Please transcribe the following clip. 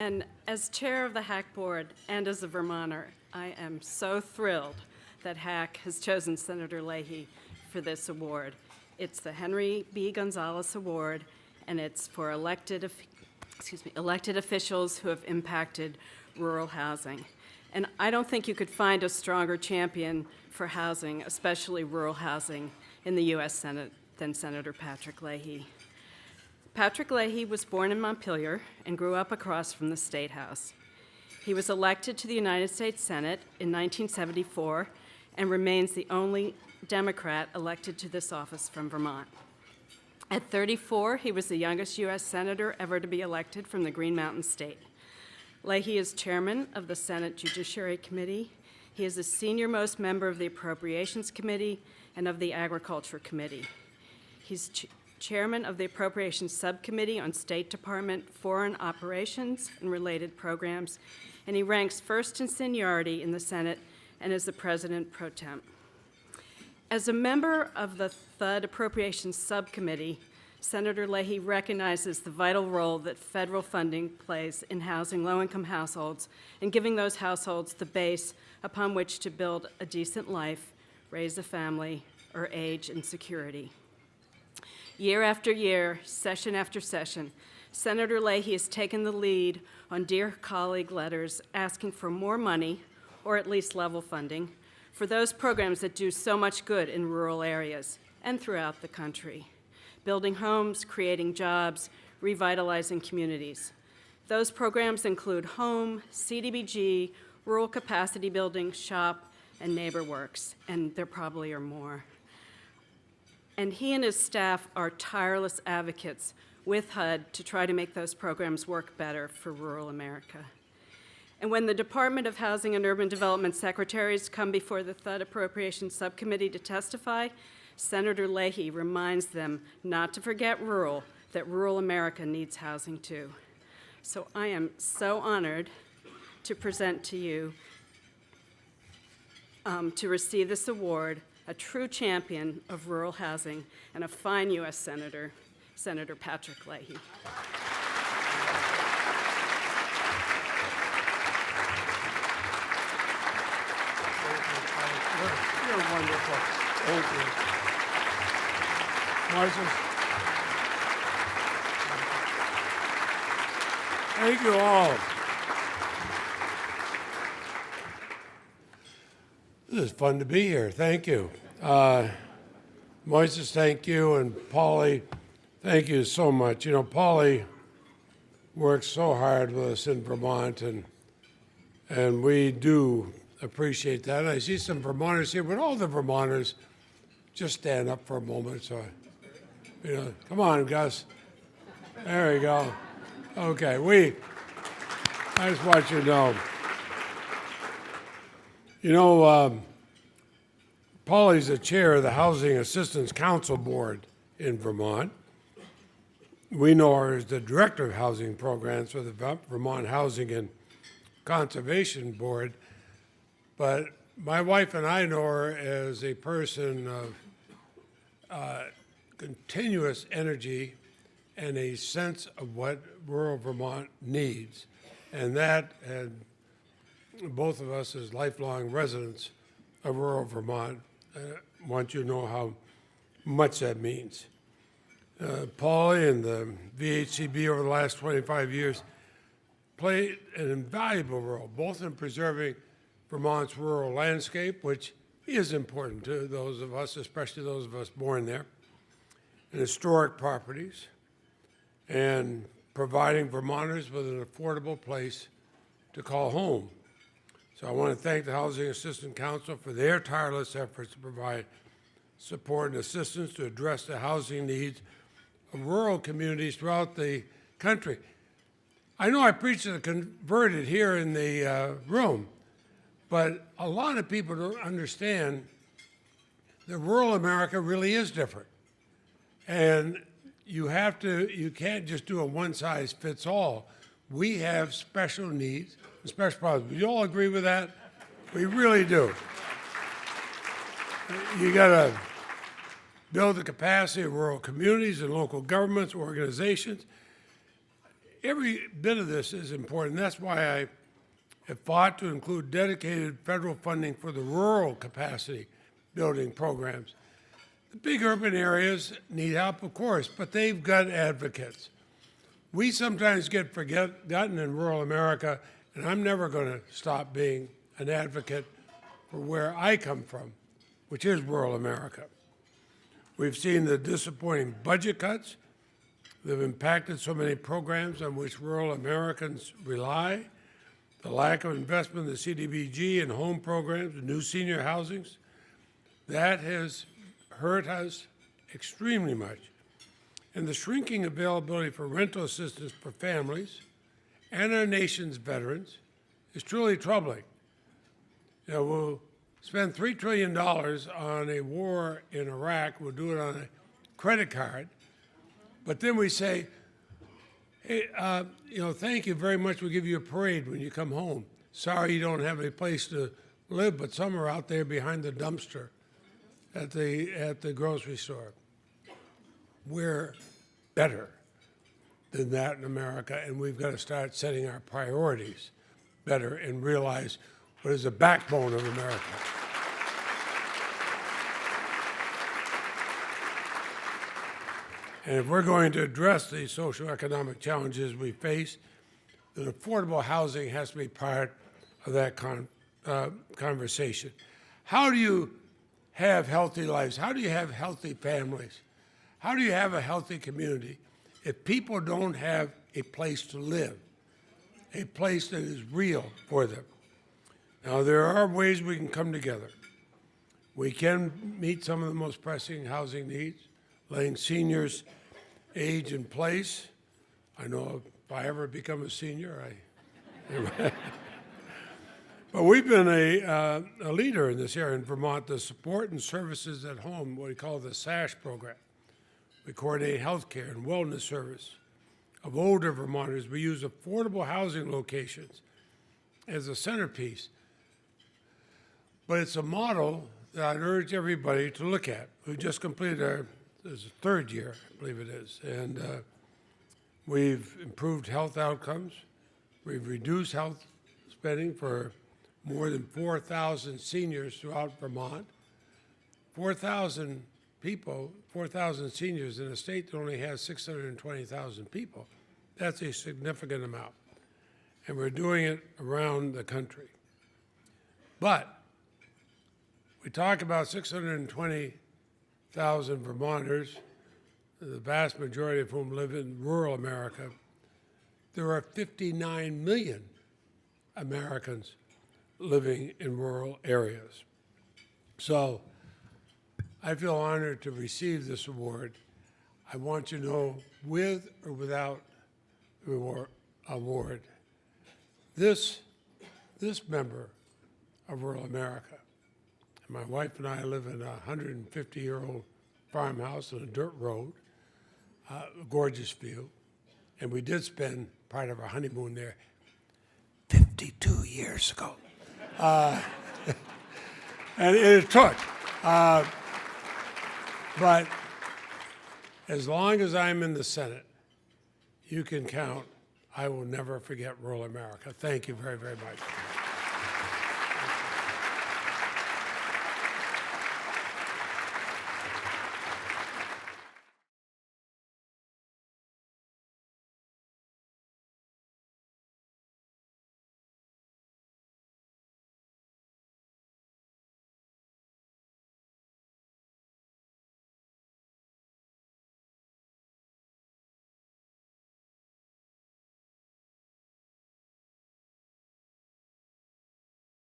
And as chair of the HAC board and as a Vermonter, I am so thrilled that HAC has chosen Senator Leahy for this award. It's the Henry B. González Award, and it's for elected officials who have impacted rural housing. And I don't think you could find a stronger champion for housing, especially rural housing, in the U.S. Senate than Senator Patrick Leahy. Patrick Leahy was born in Montpelier and grew up across from the State House. He was elected to the United States Senate in 1974 and remains the only Democrat elected to this office from Vermont. At 34, he was the youngest U.S. Senator ever to be elected from the Green Mountain State. Leahy is chairman of the Senate Judiciary Committee. He is the senior-most member of the Appropriations Committee and of the Agriculture Committee. He's chairman of the Appropriations Subcommittee on State Department Foreign Operations and related programs, and he ranks first in seniority in the Senate and is the president pro tem. As a member of the THUD Appropriations Subcommittee, Senator Leahy recognizes the vital role that federal funding plays in housing low-income households and giving those households the base upon which to build a decent life, raise a family, or age in security. Year after year, session after session, Senator Leahy has taken the lead on Dear Colleague letters asking for more money, or at least level funding, for those programs that do so much good in rural areas and throughout the country. Building homes, creating jobs, revitalizing communities. Those programs include home, CDBG, rural capacity building, SHOP, and NeighborWorks, and there probably are more. And he and his staff are tireless advocates with HUD to try to make those programs work better for rural America. And when the Department of Housing and Urban Development secretaries come before the THUD Appropriations Subcommittee to testify, Senator Leahy reminds them not to forget that rural America needs housing too. So I am so honored to present to you to receive this award, a true champion of rural housing and a fine U.S. Senator, Senator Patrick Leahy. You're wonderful. Thank you. Marshals. Thank you all. This is fun to be here. Thank you. Moises, thank you. And Polly, thank you so much. You know, Polly works so hard with us in Vermont, and we do appreciate that. I see some Vermonters here, but all the Vermonters, just stand up for a moment. So, you know, come on, Gus. There we go. Okay, I just want you to know. You know, Polly's the chair of the Housing Assistance Council Board in Vermont. We know her as the director of housing programs for the Vermont Housing and Conservation Board. But my wife and I know her as a person of continuous energy and a sense of what rural Vermont needs. And that, and both of us as lifelong residents of rural Vermont, want you to know how much that means. Paulie and the VHCB over the last 25 years played an invaluable role, both in preserving Vermont's rural landscape, which is important to those of us, especially those of us born there, and historic properties, and providing Vermonters with an affordable place to call home. So I want to thank the Housing Assistance Council for their tireless efforts to provide support and assistance to address the housing needs of rural communities throughout the country. I know I preach to the converted here in the room, but a lot of people don't understand that rural America really is different. And you can't just do a one-size-fits-all. We have special needs and special problems. Do you all agree with that? We really do. You got to build the capacity of rural communities and local governments, organizations. every bit of this is important. That's why I have fought to include dedicated federal funding for the rural capacity building programs. The big urban areas need help, of course, but they've got advocates. We sometimes get forgotten in rural America, and I'm never going to stop being an advocate for where I come from, which is rural America. We've seen the disappointing budget cuts that have impacted so many programs on which rural Americans rely, the lack of investment in the CDBG and home programs, and new senior housings. That has hurt us extremely much. And the shrinking availability for rental assistance for families and our nation's veterans is truly troubling. You know, we'll spend $3 trillion on a war in Iraq, we'll do it on a credit card, but then we say, hey, thank you very much, we'll give you a parade when you come home. Sorry you don't have a place to live, but some are out there behind the dumpster at the grocery store. We're better than that in America, and we've got to start setting our priorities better and realize what is the backbone of America. And if we're going to address the socioeconomic challenges we face, then affordable housing has to be part of that conversation. How do you have healthy lives? How do you have healthy families? How do you have a healthy community if people don't have a place to live, a place that is real for them? Now, there are ways we can come together. We can meet some of the most pressing housing needs, letting seniors age in place. I know if I ever become a senior, but we've been a leader in this area in Vermont, the support and services at home, what we call the SASH program. We coordinate health care and wellness service of older Vermonters. We use affordable housing locations as a centerpiece. But it's a model that I'd urge everybody to look at. We've just completed this is the third year, I believe it is, and we've improved health outcomes. We've reduced health spending for more than 4,000 seniors throughout Vermont. 4,000 people, 4,000 seniors in a state that only has 620,000 people. That's a significant amount. And we're doing it around the country. But we talk about 620,000 Vermonters, the vast majority of whom live in rural America. There are 59 million Americans living in rural areas. So I feel honored to receive this award. I want you to know, with or without the award, this member of rural America, and my wife and I live in a 150-year-old farmhouse on a dirt road, a gorgeous view, and we did spend part of our honeymoon there 52 years ago. And it took. But as long as I'm in the Senate, you can count, I will never forget rural America. Thank you very, very much.